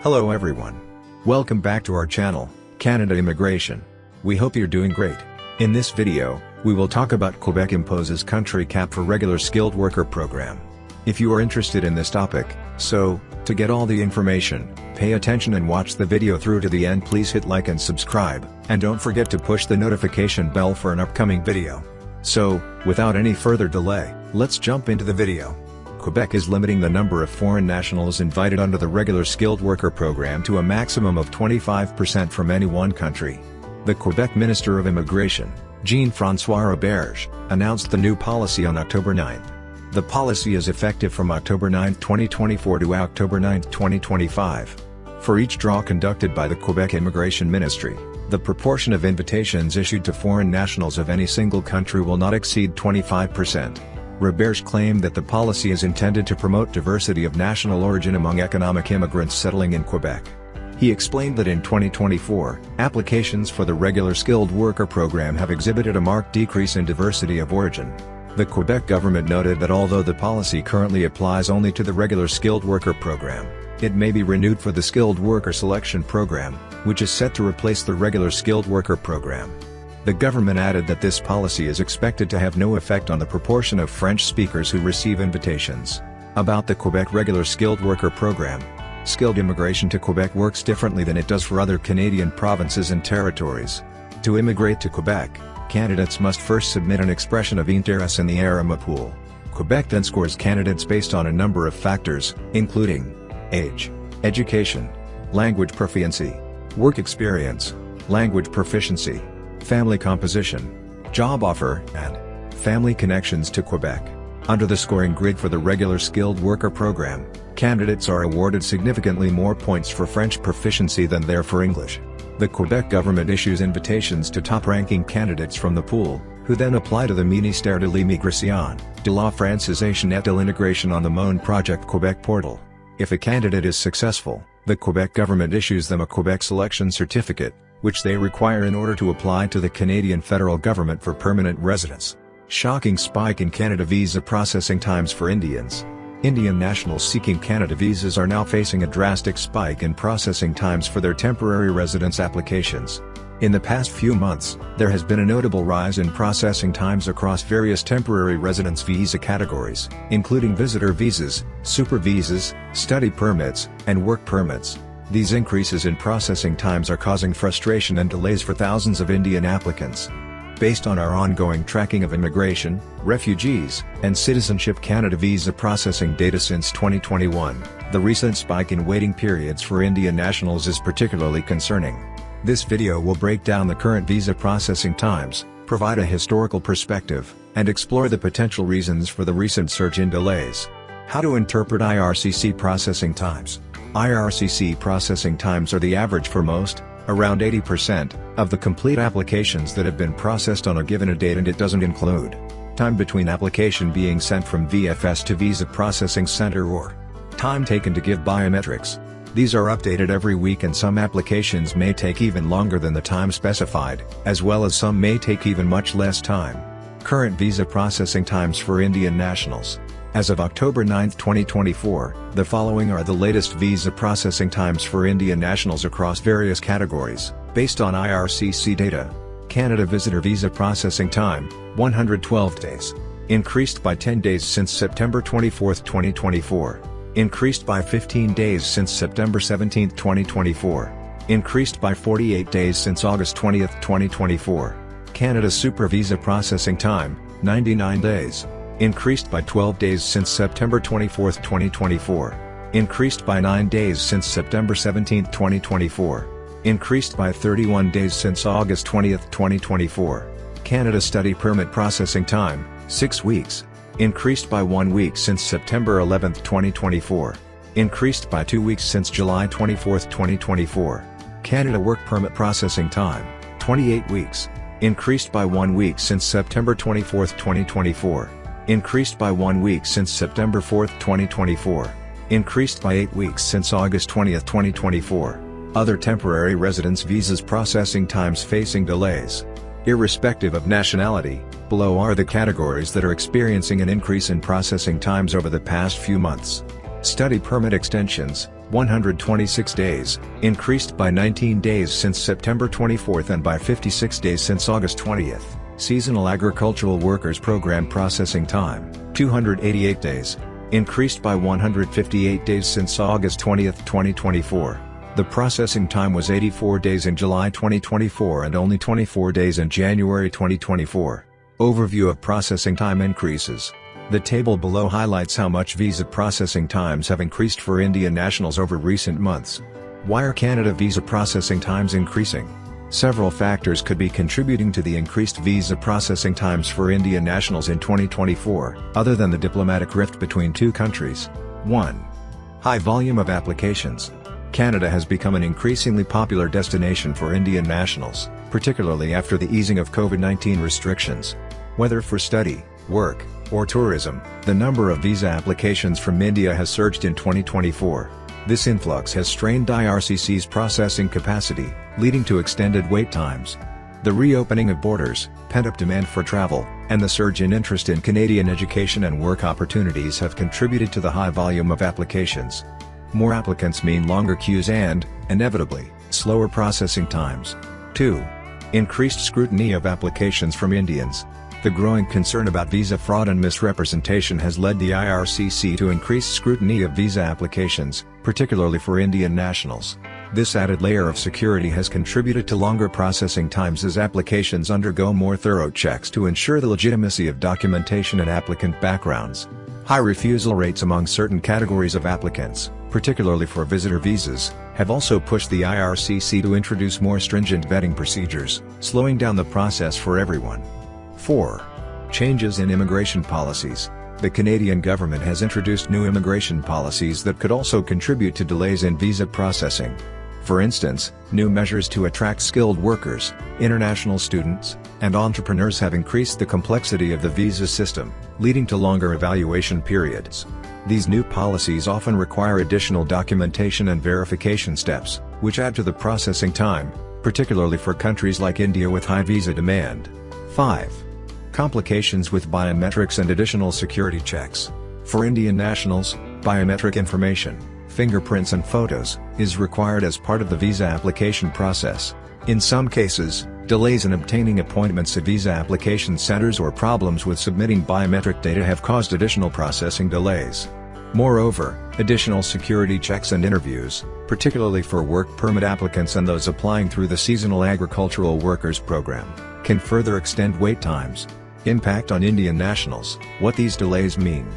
Hello everyone. Welcome back to our channel, Canada Immigration. We hope you're doing great. In this video, we will talk about Quebec imposes country cap for regular skilled worker program. If you are interested in this topic, to get all the information, pay attention and watch the video through to the end. Please hit like and subscribe, and don't forget to push the notification bell for an upcoming video. So, without any further delay, let's jump into the video. Quebec is limiting the number of foreign nationals invited under the regular skilled worker program to a maximum of 25% from any one country. The Quebec Minister of Immigration, François Roberge, announced the new policy on October 9. The policy is effective from October 9, 2024 to October 9, 2025. For each draw conducted by the Quebec Immigration Ministry, the proportion of invitations issued to foreign nationals of any single country will not exceed 25%. Roberge claimed that the policy is intended to promote diversity of national origin among economic immigrants settling in Quebec. He explained that in 2024, applications for the regular skilled worker program have exhibited a marked decrease in diversity of origin. The Quebec government noted that although the policy currently applies only to the regular skilled worker program, it may be renewed for the skilled worker selection program, which is set to replace the regular skilled worker program. The government added that this policy is expected to have no effect on the proportion of French speakers who receive invitations. About the Quebec regular skilled worker program, skilled immigration to Quebec works differently than it does for other Canadian provinces and territories. To immigrate to Quebec, candidates must first submit an expression of intérêt in the IRCc pool. Quebec then scores candidates based on a number of factors, including age, education, language proficiency, work experience, language proficiency, family composition, job offer, and family connections to Quebec. Under the scoring grid for the regular skilled worker program, candidates are awarded significantly more points for French proficiency than there for English. The Quebec government issues invitations to top-ranking candidates from the pool, who then apply to the Ministère de l'Immigration, de la Francisation et de l'Intégration on the Mon Project Quebec portal. If a candidate is successful, the Quebec government issues them a Quebec selection certificate, which they require in order to apply to the Canadian federal government for permanent residence. Shocking spike in Canada visa processing times for Indians. Indian nationals seeking Canada visas are now facing a drastic spike in processing times for their temporary residence applications. In the past few months, there has been a notable rise in processing times across various temporary residence visa categories, including visitor visas, super visas, study permits, and work permits. These increases in processing times are causing frustration and delays for thousands of Indian applicants. Based on our ongoing tracking of immigration, refugees, and Citizenship Canada visa processing data since 2021, the recent spike in waiting periods for Indian nationals is particularly concerning. This video will break down the current visa processing times, provide a historical perspective, and explore the potential reasons for the recent surge in delays. How to interpret IRCC processing times. IRCC processing times are the average for most, around 80%, of the complete applications that have been processed on a given date, and it doesn't include time between application being sent from VFS to Visa Processing Center or time taken to give biometrics. These are updated every week, and some applications may take even longer than the time specified, as well as some may take even much less time. Current visa processing times for Indian nationals. As of October 9, 2024, the following are the latest visa processing times for Indian nationals across various categories, based on IRCC data. Canada visitor visa processing time, 112 days. Increased by 10 days since September 24, 2024. Increased by 15 days since September 17, 2024. Increased by 48 days since August 20, 2024. Canada super visa processing time, 99 days. Increased by 12 days since September 24, 2024. Increased by 9 days since September 17, 2024. Increased by 31 days since August 20, 2024. Canada study permit processing time, 6 weeks. Increased by 1 week since September 11, 2024. Increased by 2 weeks since July 24, 2024. Canada work permit processing time, 28 weeks. Increased by 1 week since September 24, 2024. Increased by 1 week since September 4, 2024. Increased by 8 weeks since August 20, 2024. Other temporary residence visas processing times facing delays. Irrespective of nationality, below are the categories that are experiencing an increase in processing times over the past few months. Study permit extensions, 126 days, increased by 19 days since September 24 and by 56 days since August 20. Seasonal agricultural workers program processing time, 288 days, increased by 158 days since August 20, 2024. The processing time was 84 days in July 2024 and only 24 days in January 2024. Overview of processing time increases. The table below highlights how much visa processing times have increased for Indian nationals over recent months. Why are Canada visa processing times increasing? Several factors could be contributing to the increased visa processing times for Indian nationals in 2024, other than the diplomatic rift between two countries. 1. High volume of applications. Canada has become an increasingly popular destination for Indian nationals, particularly after the easing of COVID-19 restrictions. Whether for study, work, or tourism, the number of visa applications from India has surged in 2024. This influx has strained IRCC's processing capacity, leading to extended wait times. The reopening of borders, pent-up demand for travel, and the surge in interest in Canadian education and work opportunities have contributed to the high volume of applications. More applicants mean longer queues and, inevitably, slower processing times. 2. Increased scrutiny of applications from Indians. The growing concern about visa fraud and misrepresentation has led the IRCC to increase scrutiny of visa applications, particularly for Indian nationals. This added layer of security has contributed to longer processing times as applications undergo more thorough checks to ensure the legitimacy of documentation and applicant backgrounds. High refusal rates among certain categories of applicants, particularly for visitor visas, have also pushed the IRCC to introduce more stringent vetting procedures, slowing down the process for everyone. 4. Changes in immigration policies. The Canadian government has introduced new immigration policies that could also contribute to delays in visa processing. For instance, new measures to attract skilled workers, international students, and entrepreneurs have increased the complexity of the visa system, leading to longer evaluation periods. These new policies often require additional documentation and verification steps, which add to the processing time, particularly for countries like India with high visa demand. 5. Complications with biometrics and additional security checks. For Indian nationals, biometric information, fingerprints and photos, is required as part of the visa application process. In some cases, delays in obtaining appointments at visa application centers or problems with submitting biometric data have caused additional processing delays. Moreover, additional security checks and interviews, particularly for work permit applicants and those applying through the Seasonal Agricultural Workers Program, can further extend wait times. Impact on Indian nationals. What these delays mean.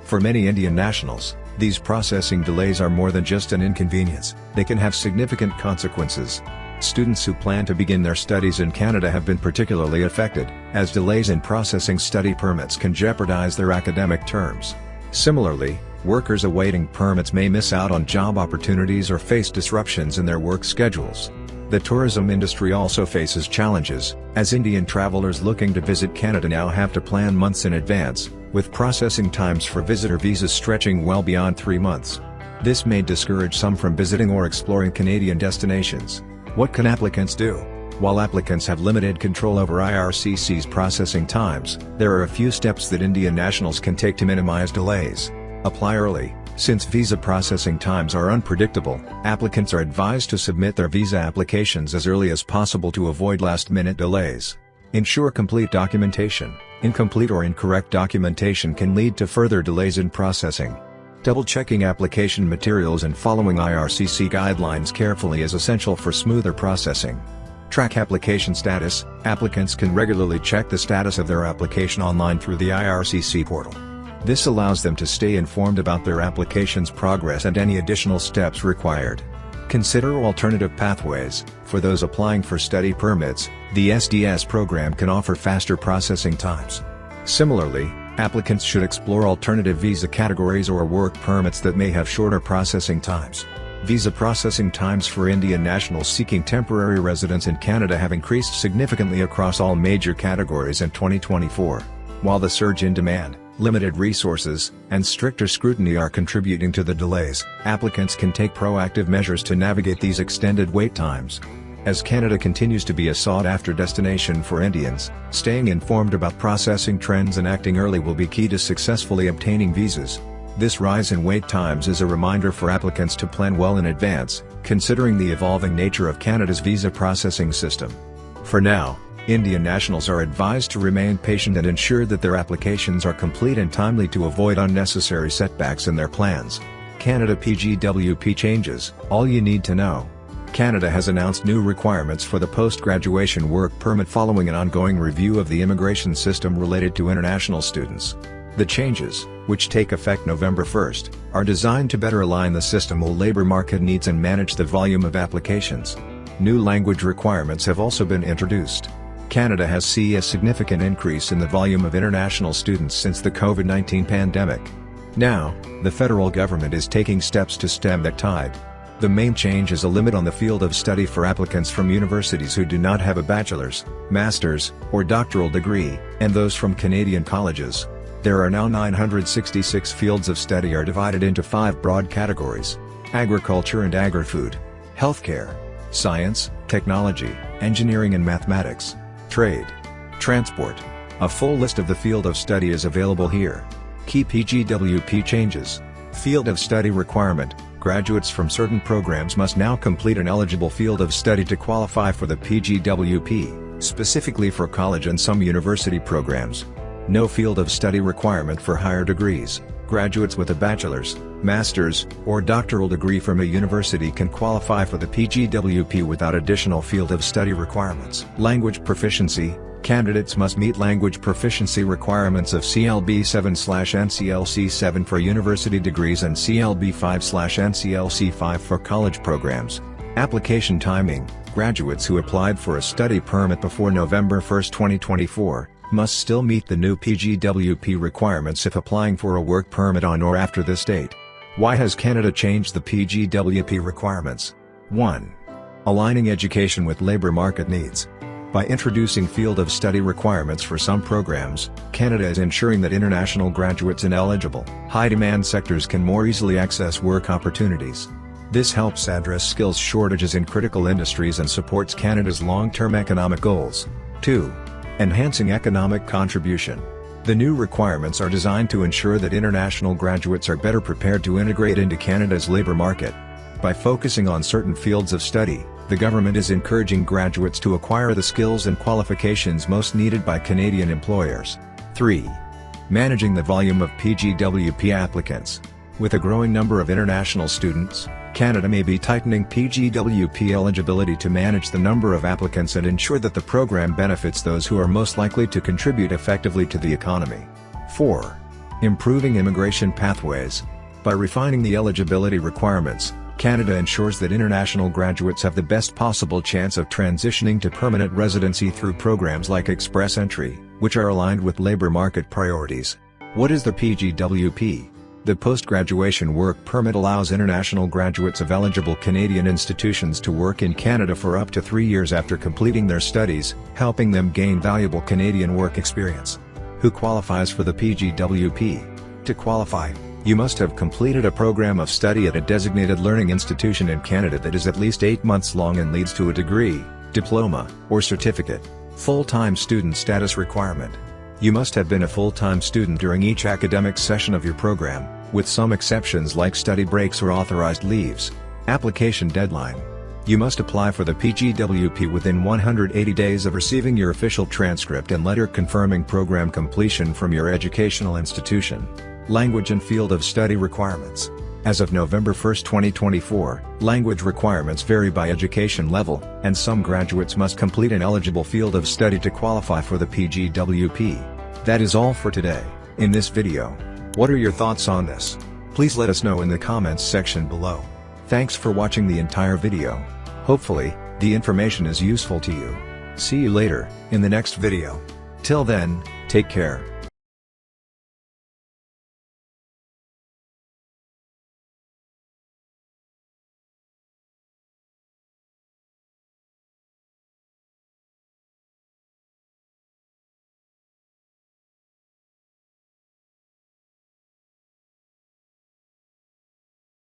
For many Indian nationals, these processing delays are more than just an inconvenience, they can have significant consequences. Students who plan to begin their studies in Canada have been particularly affected, as delays in processing study permits can jeopardize their academic terms. Similarly, workers awaiting permits may miss out on job opportunities or face disruptions in their work schedules. The tourism industry also faces challenges, as Indian travelers looking to visit Canada now have to plan months in advance, with processing times for visitor visas stretching well beyond 3 months. This may discourage some from visiting or exploring Canadian destinations. What can applicants do? While applicants have limited control over IRCC's processing times, there are a few steps that Indian nationals can take to minimize delays. Apply early. Since visa processing times are unpredictable, applicants are advised to submit their visa applications as early as possible to avoid last-minute delays. Ensure complete documentation. Incomplete or incorrect documentation can lead to further delays in processing. Double-checking application materials and following IRCC guidelines carefully is essential for smoother processing. Track application status. Applicants can regularly check the status of their application online through the IRCC portal. This allows them to stay informed about their application's progress and any additional steps required. Consider alternative pathways. For those applying for study permits, the SDS program can offer faster processing times. Similarly, applicants should explore alternative visa categories or work permits that may have shorter processing times. Visa processing times for Indian nationals seeking temporary residence in Canada have increased significantly across all major categories in 2024. While the surge in demand, limited resources, and stricter scrutiny are contributing to the delays, applicants can take proactive measures to navigate these extended wait times. As Canada continues to be a sought-after destination for Indians, staying informed about processing trends and acting early will be key to successfully obtaining visas. This rise in wait times is a reminder for applicants to plan well in advance, considering the evolving nature of Canada's visa processing system. For now, Indian nationals are advised to remain patient and ensure that their applications are complete and timely to avoid unnecessary setbacks in their plans. Canada PGWP Changes, all you need to know. Canada has announced new requirements for the post-graduation work permit following an ongoing review of the immigration system related to international students. The changes, which take effect November 1st, are designed to better align the system with labor market needs and manage the volume of applications. New language requirements have also been introduced. Canada has seen a significant increase in the volume of international students since the COVID-19 pandemic. Now, the federal government is taking steps to stem that tide. The main change is a limit on the field of study for applicants from universities who do not have a bachelor's, master's, or doctoral degree, and those from Canadian colleges. There are now 966 fields of study are divided into 5 broad categories: agriculture and agri-food, healthcare, science, technology, engineering and mathematics, trade, transport. A full list of the field of study is available here. Key PGWP changes. Field of study requirement: graduates from certain programs must now complete an eligible field of study to qualify for the PGWP, specifically for college and some university programs. No field of study requirement for higher degrees. Graduates with a bachelor's, master's, or doctoral degree from a university can qualify for the PGWP without additional field of study requirements. Language proficiency: candidates must meet language proficiency requirements of CLB 7/NCLC 7 for university degrees and CLB 5/NCLC 5 for college programs. Application timing: graduates who applied for a study permit before November 1, 2024, must still meet the new PGWP requirements if applying for a work permit on or after this date. Why has Canada changed the PGWP requirements? 1. Aligning education with labor market needs. By introducing field of study requirements for some programs, Canada is ensuring that international graduates in eligible, high-demand sectors can more easily access work opportunities. This helps address skills shortages in critical industries and supports Canada's long-term economic goals. 2. Enhancing economic contribution. The new requirements are designed to ensure that international graduates are better prepared to integrate into Canada's labor market. By focusing on certain fields of study, the government is encouraging graduates to acquire the skills and qualifications most needed by Canadian employers. 3. Managing the volume of PGWP applicants. With a growing number of international students, Canada may be tightening PGWP eligibility to manage the number of applicants and ensure that the program benefits those who are most likely to contribute effectively to the economy. 4. Improving immigration pathways. By refining the eligibility requirements, Canada ensures that international graduates have the best possible chance of transitioning to permanent residency through programs like Express Entry, which are aligned with labor market priorities. What is the PGWP? The Post-Graduation Work Permit allows international graduates of eligible Canadian institutions to work in Canada for up to 3 years after completing their studies, helping them gain valuable Canadian work experience. Who qualifies for the PGWP? To qualify, you must have completed a program of study at a designated learning institution in Canada that is at least 8 months long and leads to a degree, diploma, or certificate. Full-time student status requirement. You must have been a full-time student during each academic session of your program, with some exceptions like study breaks or authorized leaves. Application deadline. You must apply for the PGWP within 180 days of receiving your official transcript and letter confirming program completion from your educational institution. Language and field of study requirements. As of November 1, 2024, language requirements vary by education level, and some graduates must complete an eligible field of study to qualify for the PGWP. That is all for today. In this video, what are your thoughts on this? Please let us know in the comments section below. Thanks for watching the entire video. Hopefully, the information is useful to you. See you later, in the next video. Till then, take care.